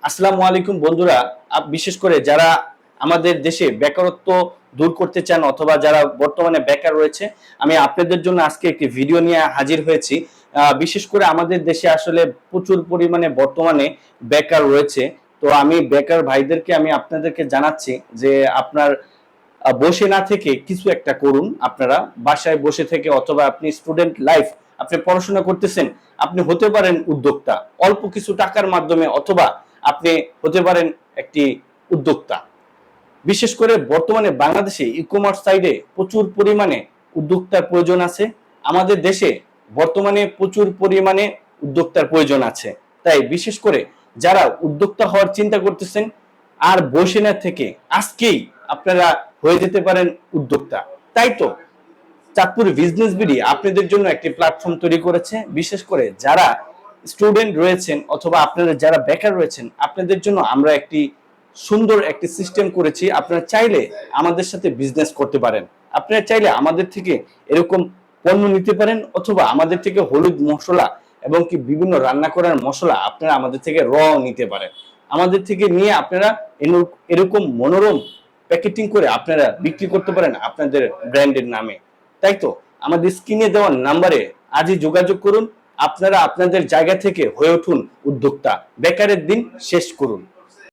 আসসালামু আলাইকুম বন্ধুরা। বিশেষ করে যারা আমাদের দেশে বেকারত্ব দূর করতে চান অথবা যারা বর্তমানে বেকার রয়েছে, আমি আপনাদের জন্য আজকে একটি ভিডিও নিয়ে হাজির হয়েছি। বিশেষ করে আমাদের দেশে আসলে প্রচুর পরিমাণে বর্তমানে বেকার রয়েছে। তো আমি বেকার ভাইদেরকে আমি আপনাদেরকে জানাচ্ছি যে আপনার বসে না থেকে কিছু একটা করুন। আপনারা বাসায় বসে থেকে অথবা আপনি স্টুডেন্ট লাইফ, আপনি পড়াশোনা করতেছেন, আপনি হতে পারেন উদ্যোক্তা অল্প কিছু টাকার মাধ্যমে, অথবা আপনি হতে পারেন একটি উদ্যোক্তা। বিশেষ করে বর্তমানে বাংলাদেশে ই কমার্স সাইডে প্রচুর পরিমাণে উদ্যোক্তার প্রয়োজন আছে। আমাদের দেশে বর্তমানে প্রচুর পরিমাণে উদ্যোক্তার প্রয়োজন আছে। তাই বিশেষ করে যারা উদ্যোক্তা হওয়ার চিন্তা করতেছেন, আর বসে না থেকে আজকেই আপনারা হয়ে যেতে পারেন উদ্যোক্তা। তাই তো চাঁদপুর বিজনেস বিডি আপনাদের জন্য একটি প্ল্যাটফর্ম তৈরি করেছে। বিশেষ করে যারা স্টুডেন্ট রয়েছেন অথবা আপনারা যারা বেকার রয়েছেন, আপনাদের জন্য আমরা একটি সুন্দর একটি সিস্টেম করেছি। আপনারা চাইলে আমাদের সাথে বিজনেস করতে পারেন। আপনারা চাইলে আমাদের থেকে এরকম পণ্য নিতে পারেন, অথবা আমাদের থেকে হলুদ মশলা এবং কি বিভিন্ন রান্না করার মশলা আপনারা আমাদের থেকে নিতে পারেন। আমাদের থেকে নিয়ে আপনারা এরকম মনোরম প্যাকেটিং করে আপনারা বিক্রি করতে পারেন আপনাদের ব্র্যান্ডের নামে। তাই তো আমাদের স্ক্রিনে দেওয়া নাম্বারে আজই যোগাযোগ করুন। আপনারা আপনাদের জায়গা থেকে হয়ে উঠুন উদ্যোক্তা। বেকারের দিন শেষ করুন।